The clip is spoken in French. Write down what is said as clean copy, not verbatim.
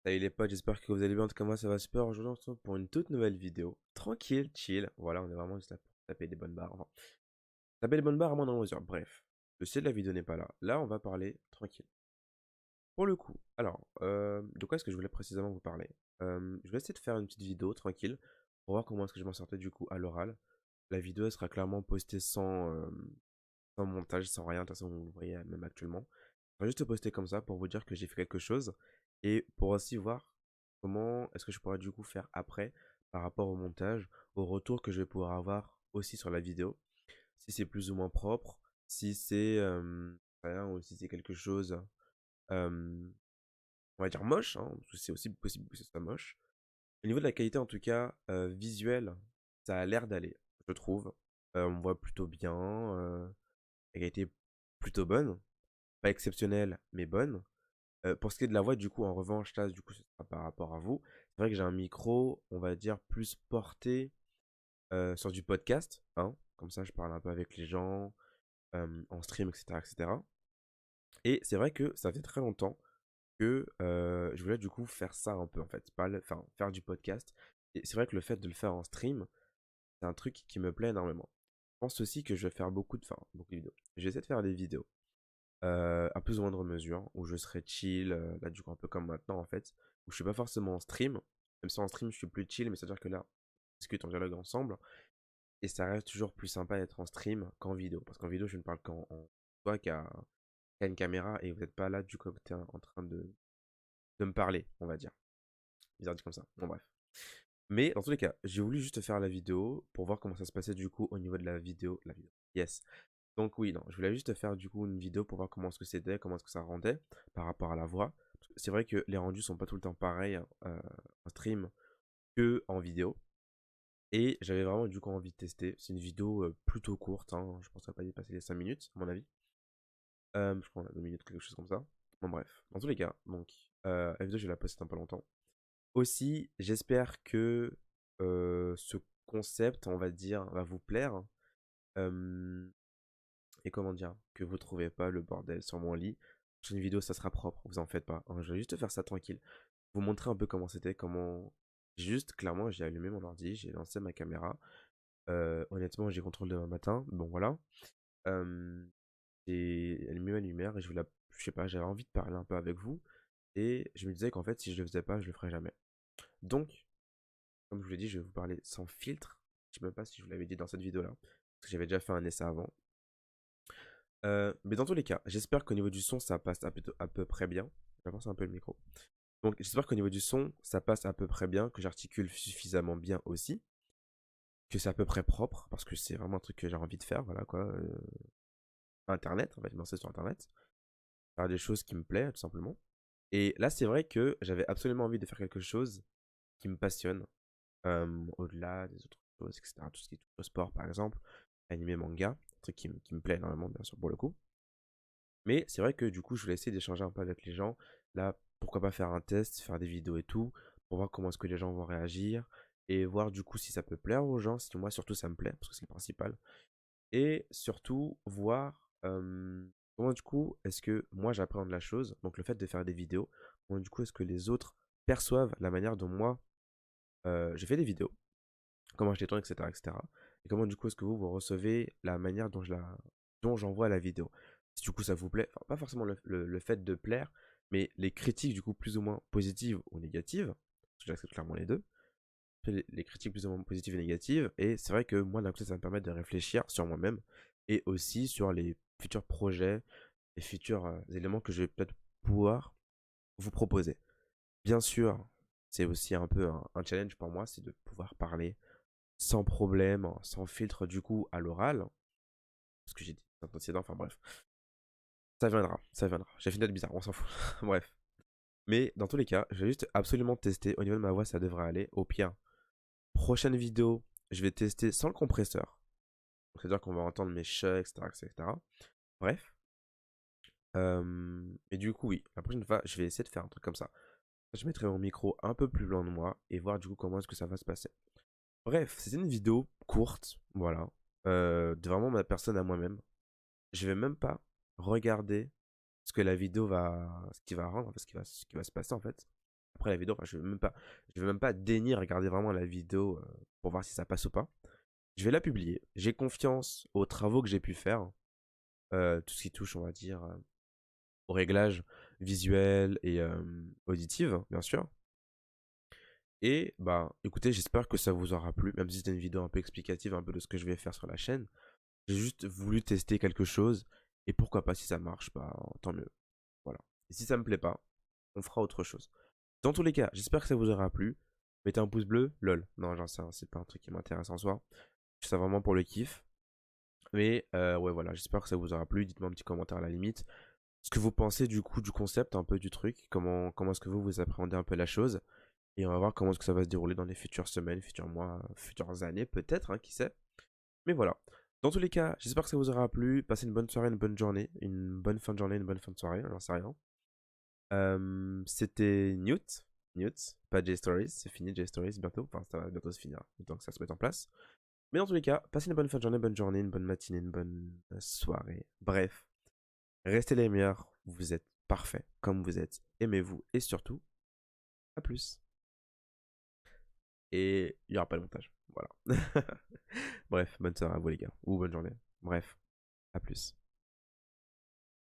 Salut les potes, j'espère que vous allez bien. En tout cas, moi ça va super. Aujourd'hui, on se retrouve pour une toute nouvelle vidéo. Tranquille, chill. Voilà, on est vraiment juste là pour taper des bonnes barres. Enfin, taper des bonnes barres à moins dans mesure. Bref, le style de la vidéo n'est pas là. Là, on va parler tranquille. Pour le coup, alors, de quoi est-ce que je voulais précisément vous parler? Je vais essayer de faire une petite vidéo tranquille pour voir comment est-ce que je m'en sortais du coup à l'oral. La vidéo elle sera clairement postée sans montage, sans rien. De toute façon, vous le voyez même actuellement. Je vais juste poster comme ça pour vous dire que j'ai fait quelque chose et pour aussi voir comment est-ce que je pourrais du coup faire après par rapport au montage, au retour que je vais pouvoir avoir aussi sur la vidéo. Si c'est plus ou moins propre, si c'est rien, ou si c'est quelque chose, euh, on va dire moche, hein, parce que c'est aussi possible que ce soit moche. Au niveau de la qualité en tout cas visuelle, ça a l'air d'aller, je trouve. On voit plutôt bien, la qualité est plutôt bonne, pas exceptionnelle mais bonne. Pour ce qui est de la voix, du coup, en revanche, là, du coup, ce sera par rapport à vous. C'est vrai que j'ai un micro, on va dire, plus porté sur du podcast, hein. Comme ça, je parle un peu avec les gens, en stream, etc., etc. Et c'est vrai que ça fait très longtemps que je voulais, du coup, faire ça un peu, en fait. Enfin, faire du podcast. Et c'est vrai que le fait de le faire en stream, c'est un truc qui me plaît énormément. Je pense aussi que je vais faire beaucoup de vidéos. Je vais essayer de faire des vidéos à plus ou moindre mesure, où je serai chill, là du coup un peu comme maintenant en fait, où je suis pas forcément en stream, même si en stream je suis plus chill, mais c'est-à-dire que là, on discute, on dialogue ensemble, et ça reste toujours plus sympa d'être en stream qu'en vidéo, parce qu'en vidéo je ne parle qu'en toi qu'à une caméra, et vous n'êtes pas là du coup côté en train de me parler, on va dire, bizarre dit comme ça, bon bref. Mais dans tous les cas, j'ai voulu juste faire la vidéo pour voir comment ça se passait du coup au niveau de la vidéo, yes. Donc oui, non, je voulais juste faire du coup une vidéo pour voir comment est-ce que c'était, comment est-ce que ça rendait par rapport à la voix. C'est vrai que les rendus sont pas tout le temps pareils en stream que en vidéo. Et j'avais vraiment du coup envie de tester. C'est une vidéo plutôt courte, hein. Je pense que ça va pas dépasser les 5 minutes, à mon avis. Je crois qu'on a 2 minutes, quelque chose comme ça. Bon bref, dans tous les cas, donc la vidéo je vais la poster un peu longtemps. Aussi, j'espère que ce concept, on va dire, va vous plaire. Euh, et comment dire, que vous trouvez pas le bordel sur mon lit. Prochaine vidéo, ça sera propre, vous en faites pas. Hein, je vais juste faire ça tranquille. Vous montrer un peu comment c'était, comment. Juste, clairement, j'ai allumé mon ordi, j'ai lancé ma caméra. Honnêtement, j'ai contrôlé demain matin. Bon, voilà. Euh, j'ai allumé ma lumière et je sais pas, j'avais envie de parler un peu avec vous. Et je me disais qu'en fait, si je le faisais pas, je le ferais jamais. Donc, comme je vous l'ai dit, je vais vous parler sans filtre. Je sais même pas si je vous l'avais dit dans cette vidéo-là. Parce que j'avais déjà fait un essai avant. Mais dans tous les cas, j'espère qu'au niveau du son, ça passe à peu près bien. J'avance un peu le micro. Donc, j'espère qu'au niveau du son, ça passe à peu près bien, que j'articule suffisamment bien aussi, que c'est à peu près propre, parce que c'est vraiment un truc que j'ai envie de faire, voilà quoi. Internet, on va lancer sur Internet, faire des choses qui me plaisent, tout simplement. Et là, c'est vrai que j'avais absolument envie de faire quelque chose qui me passionne, au-delà des autres choses, etc. Tout ce qui est au sport, par exemple, animé, manga, un truc qui me plaît énormément, bien sûr, pour le coup. Mais c'est vrai que du coup, je voulais essayer d'échanger un peu avec les gens. Là, pourquoi pas faire un test, faire des vidéos et tout, pour voir comment est-ce que les gens vont réagir et voir du coup si ça peut plaire aux gens, si moi surtout ça me plaît, parce que c'est le principal. Et surtout voir comment du coup est-ce que moi j'appréhende la chose, donc le fait de faire des vidéos, comment du coup est-ce que les autres perçoivent la manière dont moi je fais des vidéos, comment je les tourne, etc., etc. Et comment du coup est-ce que vous recevez la manière dont j'envoie la vidéo. Si du coup ça vous plaît, enfin pas forcément le fait de plaire, mais les critiques du coup plus ou moins positives ou négatives, parce que j'accepte clairement les deux, les critiques plus ou moins positives et négatives, et c'est vrai que moi d'un côté ça me permet de réfléchir sur moi-même, et aussi sur les futurs projets, les futurs éléments que je vais peut-être pouvoir vous proposer. Bien sûr, c'est aussi un peu un challenge pour moi, c'est de pouvoir parler sans problème, sans filtre du coup à l'oral. Ce que j'ai dit un précédent, enfin bref. Ça viendra, ça viendra. J'ai fini d'être bizarre, on s'en fout. Bref. Mais dans tous les cas, je vais juste absolument tester. Au niveau de ma voix, ça devrait aller. Au pire, prochaine vidéo, je vais tester sans le compresseur. C'est-à-dire qu'on va entendre mes chats, etc., etc. Bref. Et du coup, oui, la prochaine fois, je vais essayer de faire un truc comme ça. Je mettrai mon micro un peu plus loin de moi et voir du coup comment est-ce que ça va se passer. Bref, c'était une vidéo courte, voilà, de vraiment ma personne à moi-même. Je vais même pas regarder ce que la vidéo va, ce qui va rendre, ce qui va se passer en fait. après la vidéo, enfin, je vais même pas daigner regarder vraiment la vidéo pour voir si ça passe ou pas. Je vais la publier. J'ai confiance aux travaux que j'ai pu faire, tout ce qui touche, on va dire, au réglage visuel et auditif, bien sûr. Et bah, écoutez, j'espère que ça vous aura plu, même si c'était une vidéo un peu explicative, un peu de ce que je vais faire sur la chaîne. J'ai juste voulu tester quelque chose, et pourquoi pas, si ça marche, bah, tant mieux. Voilà. Et si ça me plaît pas, on fera autre chose. Dans tous les cas, j'espère que ça vous aura plu. Mettez un pouce bleu, lol. Non, j'en sais, c'est pas un truc qui m'intéresse en soi. Je fais ça vraiment pour le kiff. Mais ouais, voilà, j'espère que ça vous aura plu. Dites-moi un petit commentaire à la limite. Ce que vous pensez du coup du concept, un peu du truc. Comment est-ce que vous appréhendez un peu la chose. Et on va voir comment est-ce que ça va se dérouler dans les futures semaines, futurs mois, futures années, peut-être, hein, qui sait. Mais voilà. Dans tous les cas, j'espère que ça vous aura plu. Passez une bonne soirée, une bonne journée, une bonne fin de journée, une bonne fin de soirée, j'en sais rien. C'était Newt. Newt, pas J-Stories, c'est fini J-Stories bientôt. Enfin, ça va bientôt se finir, le temps que ça se mette en place. Mais dans tous les cas, passez une bonne fin de journée, une bonne matinée, une bonne soirée. Bref, restez les meilleurs. Vous êtes parfaits comme vous êtes. Aimez-vous et surtout, à plus. Et il n'y aura pas de montage. Voilà. Bref, bonne soirée à vous les gars. Ou bonne journée. Bref, à plus.